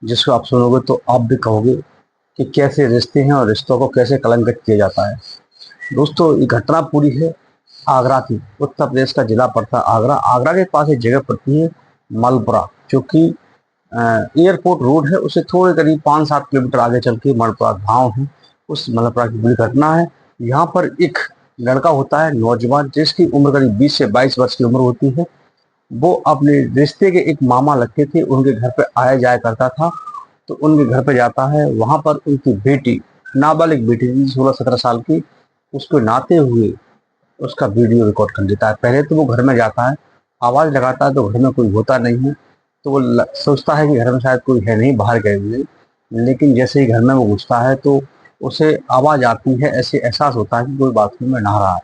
जिसको आप सुनोगे तो आप भी कहोगे कि कैसे रिश्ते हैं और रिश्तों को कैसे कलंकित किया जाता है। दोस्तों, ये घटना पूरी है आगरा की। उत्तर प्रदेश का जिला पड़ता है आगरा। आगरा के पास एक जगह पड़ती है मलपुरा, जो कि एयरपोर्ट रोड है, उससे थोड़े करीब 5-7 किलोमीटर आगे चल के मलपुरा गाँव है। उस मलपुरा की बुरी घटना है। यहाँ पर एक लड़का होता है नौजवान, जिसकी उम्र करीब 20 से 22 वर्ष की उम्र होती है। वो अपने रिश्ते के एक मामा लगते थे, उनके घर पे आया जाया करता था। तो उनके घर पे जाता है, वहां पर उनकी बेटी, नाबालिग बेटी थी 16-17 साल की, उसको नहाते हुए उसका वीडियो रिकॉर्ड कर लेता है। पहले तो वो घर में जाता है, आवाज लगाता है तो घर में कोई होता नहीं है। तो वो सोचता है कि घर में शायद कोई है नहीं, बाहर गए हुए। लेकिन जैसे ही घर में वो घुसता है तो उसे आवाज आती है, ऐसे एहसास होता है कि कोई बाथरूम में नहा रहा है।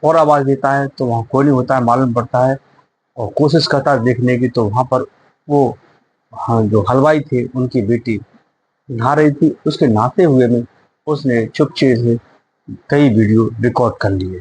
और आवाज देता है तो वहाँ कोई नहीं होता है, मालूम पड़ता है। और कोशिश करता है देखने की, तो वहां पर वो, हाँ, जो हलवाई थे उनकी बेटी नहा रही थी। उसके नहाते हुए में उसने चुपचे से कई वीडियो रिकॉर्ड कर लिए।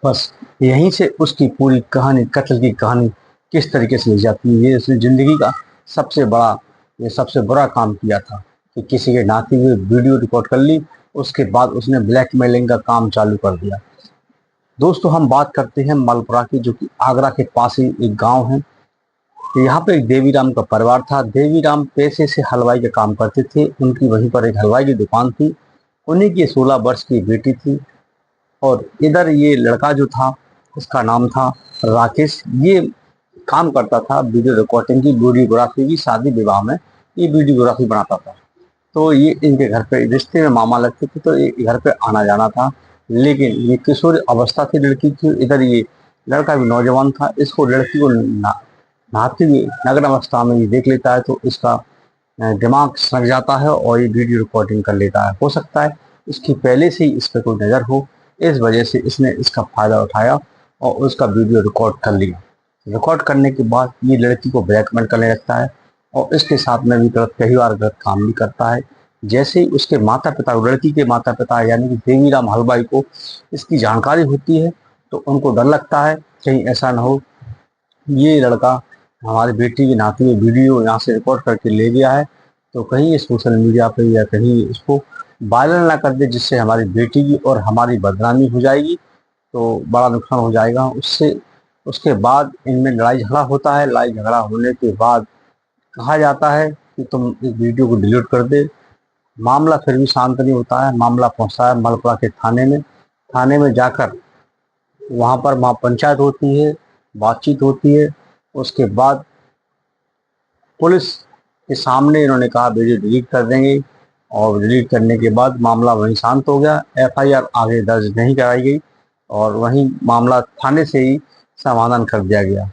बस यहीं से उसकी पूरी कहानी, कत्ल की कहानी किस तरीके से ली जाती है। ये उसने जिंदगी का सबसे बड़ा, ये सबसे बुरा काम किया था कि किसी के नहाते हुए वीडियो रिकॉर्ड कर ली। उसके बाद उसने ब्लैकमेलिंग का काम चालू कर दिया। दोस्तों, हम बात करते हैं मलपुरा की, जो कि आगरा के पास ही एक गांव है। यहाँ पे एक देवीराम का परिवार था। देवीराम पेशे से हलवाई का काम करते थे। उनकी वहीं पर एक हलवाई की दुकान थी। उन्हीं की 16 वर्ष की बेटी थी। और इधर ये लड़का जो था, इसका नाम था राकेश। ये काम करता था वीडियो रिकॉर्डिंग की, वीडियोग्राफी की। शादी विवाह में ये वीडियोग्राफी बनाता था। तो ये इनके घर पे रिश्ते में मामा लगते थे, तो ये घर पे आना जाना था। लेकिन ये किशोर अवस्था थी लड़की की। इधर ये लड़का भी नौजवान था। इसको लड़की को नहाते हुए नग्न अवस्था में ये देख लेता है, तो इसका दिमाग सनक जाता है और ये वीडियो रिकॉर्डिंग कर लेता है। हो सकता है इसकी पहले से ही इस पर कोई नज़र हो, इस वजह से इसने इसका फायदा उठाया और उसका वीडियो रिकॉर्ड कर लिया। रिकॉर्ड करने के बाद ये लड़की को ब्लैकमेल करने लगता है और इसके साथ में भी गलत, कई बार गलत काम भी करता है। जैसे ही उसके माता पिता, लड़की के माता पिता यानी कि देवीराम हलवाई को इसकी जानकारी होती है, तो उनको डर लगता है कहीं ऐसा ना हो ये लड़का हमारी बेटी की नहाती हुई वीडियो यहाँ से रिकॉर्ड करके ले गया है, तो कहीं ये सोशल मीडिया पे या कहीं इसको वायरल ना कर दे, जिससे हमारी बेटी की और हमारी बदनामी हो जाएगी, तो बड़ा नुकसान हो जाएगा उससे। उसके बाद इनमें लड़ाई झगड़ा होता है। लड़ाई झगड़ा होने के बाद कहा जाता है कि तुम इस वीडियो को डिलीट कर दे। मामला फिर भी शांत नहीं होता है। मामला पहुंचता है मलपुरा के थाने में। थाने में जाकर वहां पर महापंचायत होती है, बातचीत होती है। उसके बाद पुलिस के सामने इन्होंने कहा वीडियो डिलीट कर देंगे, और डिलीट करने के बाद मामला वहीं शांत हो गया। एफआईआर आगे दर्ज नहीं कराई गई और वहीं मामला थाने से ही समाधान कर दिया गया।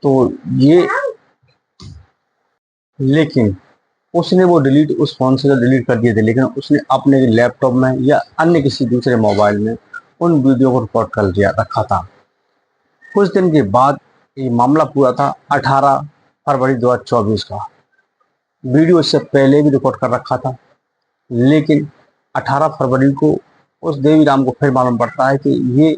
तो ये, लेकिन उसने वो डिलीट, उस फोन से तो डिलीट कर दिए थे, लेकिन उसने अपने लैपटॉप में या अन्य किसी दूसरे मोबाइल में उन वीडियो को रिकॉर्ड कर दिया रखा था। कुछ दिन के बाद ये मामला पूरा था 18 फरवरी 2024 का। वीडियो इससे पहले भी रिकॉर्ड कर रखा था, लेकिन 18 फरवरी को उस देवीराम को फिर मालूम पड़ता है कि ये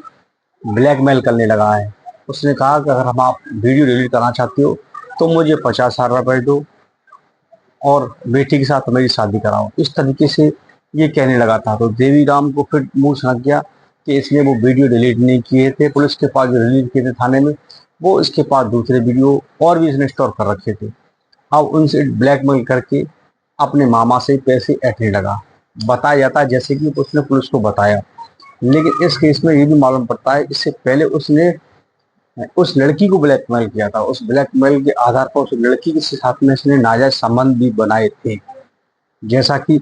ब्लैकमेल करने लगा है। उसने कहा कि अगर हम आप वीडियो डिलीट करना चाहते हो तो मुझे 50,000 रुपये दो और बेटी के साथ मेरी शादी कराओ। इस तरीके से ये कहने लगा था। तो देवीराम को फिर मुंह सनक गया कि इसने वो वीडियो डिलीट नहीं किए थे। पुलिस के पास जो डिलीट किए थे थाने में, वो इसके पास दूसरे वीडियो और भी इसने स्टोर कर रखे थे। अब उनसे ब्लैकमेल करके अपने मामा से पैसे ऐंठने लगा। बताया जाता है जैसे कि उसने पुलिस को बताया। लेकिन इस केस में ये भी मालूम पड़ता है इससे पहले उसने उस लड़की को ब्लैकमेल किया था। उस ब्लैकमेल के आधार पर उस लड़की के साथ में इसने नाजायज संबंध भी बनाए थे, जैसा कि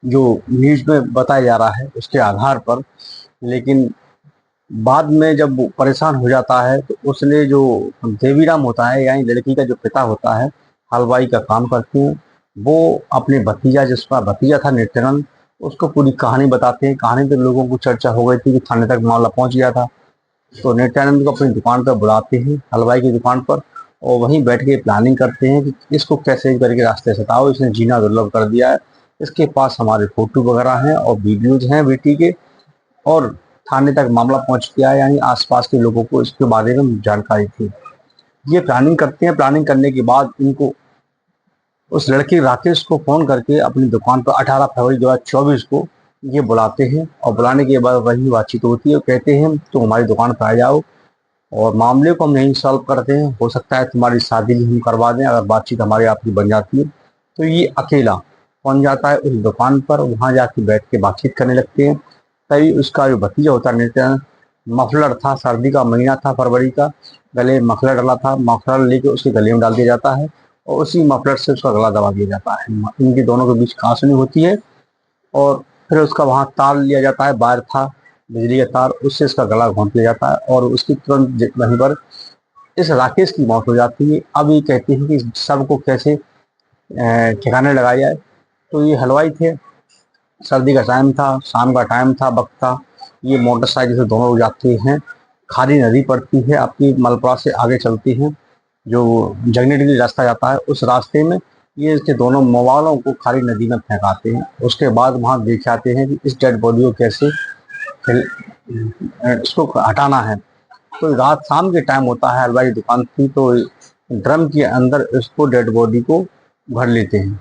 जो न्यूज में बताया जा रहा है उसके आधार पर। लेकिन बाद में जब वो परेशान हो जाता है, तो उसने जो देवीराम होता है, यानी लड़की का जो पिता होता है, हलवाई का काम करते हैं, वो अपने भतीजा, जिसका भतीजा था नित्यानंद, उसको पूरी कहानी बताते हैं। कहानी तो लोगों को चर्चा हो गई थी कि थाने तक मामला पहुंच गया था। तो नित्यानंद को अपनी दुकान पर बुलाते हैं, हलवाई की दुकान पर, और वहीं बैठ के प्लानिंग करते हैं कि इसको कैसे करके रास्ते से हटाओ, इसने जीना दुर्लभ कर दिया है, इसके पास हमारे फोटो वगैरह हैं और वीडियोज हैं बेटी के, और थाने तक मामला पहुंच गया है, यानी आसपास के लोगों को इसके बारे में जानकारी थी। ये प्लानिंग करते हैं। प्लानिंग करने के बाद इनको उस लड़के राकेश को फ़ोन करके अपनी दुकान पर 18 फरवरी 2024 को ये बुलाते हैं और बुलाने के बाद वही बातचीत होती है। कहते हैं तुम हमारी दुकान पर आ जाओ और मामले को हम यहीं सॉल्व करते हैं, हो सकता है तुम्हारी शादी भी हम करवा दें अगर बातचीत हमारी आपकी बन जाती है। तो ये अकेला पहुंच जाता है उस दुकान पर, वहां जाके बैठ के बातचीत करने लगते हैं। तभी उसका जो भतीजा होता है नितिन, मफलर था, सर्दी का महीना था फरवरी का, गले में मफलर डाला था, मफलर लेके उसके गले में डाल दिया जाता है और उसी मफलर से उसका गला दबा दिया जाता है। इनके दोनों के बीच कहासुनी होती है और फिर उसका वहां तार लिया जाता है, वायर था बिजली का तार, उससे इसका गला घोंट लिया जाता है और उसकी तुरंत वहीं पर इस राकेश की मौत हो जाती है। अब ये कहती है कि सबको कैसे ठिकाने लगाया जाए। तो ये हलवाई थे, सर्दी का टाइम था, शाम का टाइम था, वक्त था, ये मोटरसाइकिल से दोनों लोग जाते हैं। खारी नदी पड़ती है आपकी मलपुरा से आगे चलती है, जो जगनेट के लिए रास्ता जाता है, उस रास्ते में ये इसके दोनों मोबाइलों को खारी नदी में फेंकाते हैं। उसके बाद वहाँ देख आते हैं कि इस डेड बॉडी को कैसे इसको हटाना है। तो रात शाम के टाइम होता है, हलवाई की दुकान थी, तो ड्रम के अंदर इसको डेड बॉडी को भर लेते हैं,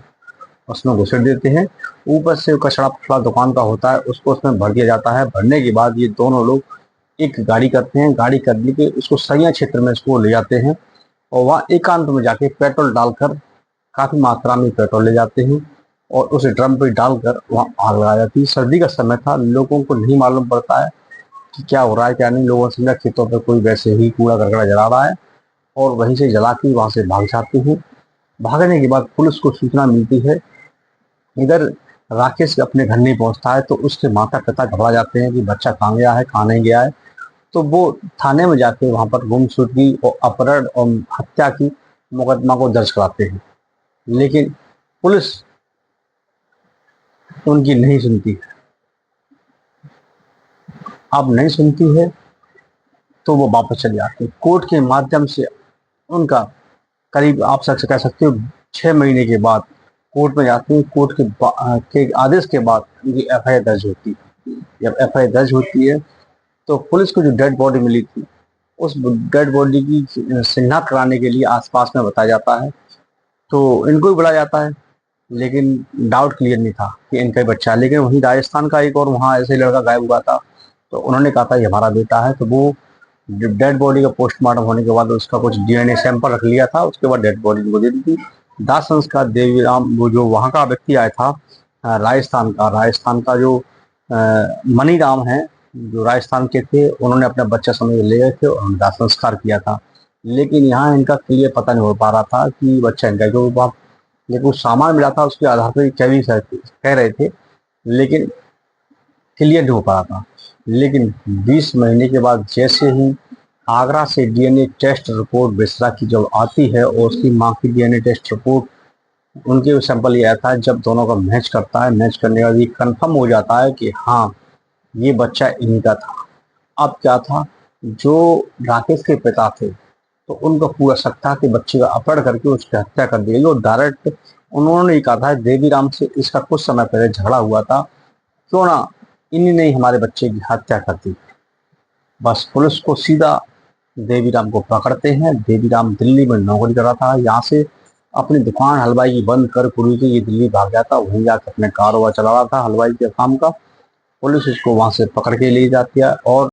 उसमें घुसेड़ देते हैं। ऊपर से कचड़ा फचड़ा दुकान का होता है, उसको उसमें भर दिया जाता है। भरने के बाद ये दोनों लोग एक गाड़ी करते हैं, गाड़ी कर के उसको सैया क्षेत्र में इसको ले जाते हैं और वहाँ एकांत में जाके पेट्रोल डालकर, काफ़ी मात्रा में पेट्रोल ले जाते हैं और उस ड्रम पे डालकर वहाँ आग लगा जाती है। सर्दी का समय था, लोगों को नहीं मालूम पड़ता है कि क्या हो रहा है क्या नहीं। लोगों से खेतों पर कोई वैसे ही कूड़ा करकड़ा जला रहा है और वहीं से जला के वहाँ से भाग जाते हैं। भागने के बाद पुलिस को सूचना मिलती है। इधर राकेश अपने घर नहीं पहुंचता है तो उसके माता पिता घबरा जाते हैं कि बच्चा कहाँ गया है, कहाँ नहीं गया है। तो वो थाने में जाके वहाँ पर गुमशुदगी और अपहरण और हत्या की मुकदमा को दर्ज कराते हैं, लेकिन पुलिस उनकी नहीं सुनती है। अब नहीं सुनती है तो वो वापस चले जाते हैं। कोर्ट के माध्यम से उनका करीब आप कह सकते हो 6 महीने के बाद कोर्ट में जाते हैं। कोर्ट के आदेश के बाद उनकी एफआईआर दर्ज होती है। जब एफआईआर दर्ज होती है तो पुलिस को जो डेड बॉडी मिली थी, उस डेड बॉडी की शिनाख्त कराने के लिए आसपास में बताया जाता है। तो इनको भी बुलाया जाता है, लेकिन डाउट क्लियर नहीं था कि इनका ही बच्चा है। लेकिन वहीं राजस्थान का एक और वहाँ ऐसे लड़का गायब हुआ था, तो उन्होंने कहा था ये हमारा बेटा है। तो वो डेड बॉडी का पोस्टमार्टम होने के बाद उसका कुछ डीएनए सैंपल रख लिया था, उसके बाद डेड बॉडी को दे दी थी। दाह संस्कार देवीराम, वो जो वहाँ का व्यक्ति आया था राजस्थान का जो मनीराम है, जो राजस्थान के थे, उन्होंने अपना बच्चा समझ ले गए थे और उन्होंने दाह संस्कार किया था। लेकिन यहाँ इनका क्लियर पता नहीं हो पा रहा था कि बच्चा इनका, क्योंकि वहाँ लेकिन कुछ सामान मिला था उसके आधार पर कह रहे थे, लेकिन क्लियर नहीं हो पा रहा था। लेकिन 20 महीने के बाद जैसे ही आगरा से डीएनए टेस्ट रिपोर्ट बिसरा की जब आती है और उसकी माँ की डीएनए टेस्ट रिपोर्ट, उनके सैंपल ये आता है, जब दोनों का मैच करता है, मैच करने के बाद ये कन्फर्म हो जाता है कि हाँ ये बच्चा इन्हीं का था। अब क्या था, जो राकेश के पिता थे तो उनका पूरा शक था कि बच्चे का अपहरण करके उसकी हत्या कर दी गई और डायरेक्ट उन्होंने ही कहा था देवीराम से इसका कुछ समय पहले झगड़ा हुआ था, क्यों ना इन्हीं ने हमारे बच्चे की हत्या कर दी। बस पुलिस को सीधा देवीराम को पकड़ते हैं। देवीराम दिल्ली में नौकरी कर रहा था, यहाँ से अपनी दुकान हलवाई की बंद कर पूरी के ये दिल्ली भाग जाता, वहीं जाकर अपने कारोबार चला रहा था हलवाई के काम का। पुलिस उसको वहां से पकड़ के ले जाती है और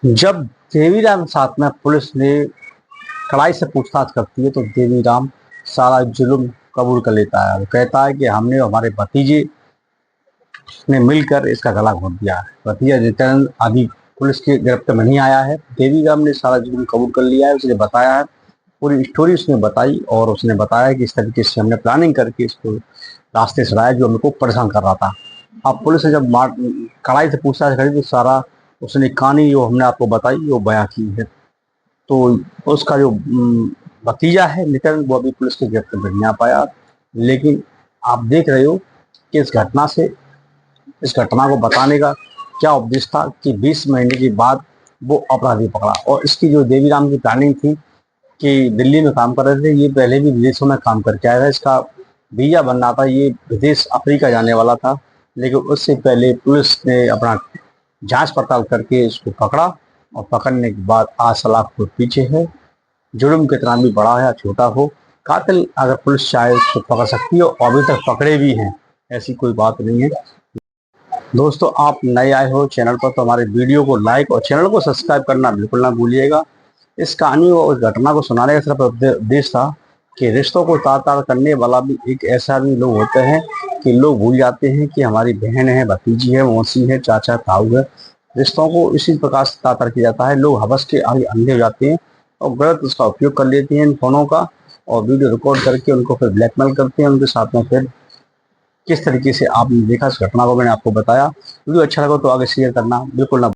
जब देवीराम साथ में पुलिस ने कड़ाई से पूछताछ करती है तो देवीराम सारा जुल्म कबूल कर लेता है। वो कहता है कि हमने हमारे भतीजे ने मिलकर इसका गला घोंट दिया है। भतीजा नित्यानंद अभी पुलिस के गिरफ्त में नहीं आया है। देवीराम ने सारा जुल्म कबूल कर लिया है, उसने बताया है, पूरी स्टोरी उसने बताई और उसने बताया कि इस तरीके से हमने प्लानिंग करके इसको रास्ते से लाया जो हमको परेशान कर रहा था। अब पुलिस ने जब कड़ाई से पूछताछ करी तो सारा उसने कहानी जो हमने आपको बताई वो बयां की है। तो उसका जो भतीजा है नितिन, वो अभी पुलिस के गिरफ्त में नहीं आ पाया। लेकिन आप देख रहे हो कि इस घटना को बताने का क्या उद्देश्य था कि 20 महीने के बाद वो अपराधी पकड़ा। और इसकी जो देवीराम की प्लानिंग थी कि दिल्ली में काम कर रहे थे, ये पहले भी विदेशों में काम करके आया था, इसका वीजा बनना था, ये विदेश अफ्रीका जाने वाला था। लेकिन उससे पहले पुलिस ने अपना जांच पड़ताल करके इसको पकड़ा और पकड़ने के बाद आज सलाख को पीछे है। जुर्म कितना भी बड़ा है या छोटा हो, कातिल अगर पुलिस चाहे तो पकड़ सकती है और अभी तक पकड़े भी हैं, ऐसी कोई बात नहीं है। दोस्तों, आप नए आए हो चैनल पर तो हमारे वीडियो को लाइक और चैनल को सब्सक्राइब करना बिल्कुल ना भूलिएगा। इस कहानी और इस घटना को सुनाने का सिर्फ उद्देश्य था कि रिश्तों को तार तार करने वाला भी एक ऐसा भी लोग होते हैं कि लोग भूल जाते हैं कि हमारी बहन है, भतीजी है, मौसी है, चाचा, ताऊ है। रिश्तों को इसी प्रकार से तार तार किया जाता है। लोग हवस के आगे अंधे हो जाते हैं और गलत उसका उपयोग कर लेते हैं इन फोनों का, और वीडियो रिकॉर्ड करके उनको फिर ब्लैकमेल करते हैं। उनके साथ में फिर किस तरीके से आपने देखा, इस घटना को मैंने आपको बताया। वीडियो अच्छा लगा तो आगे शेयर करना बिल्कुल ना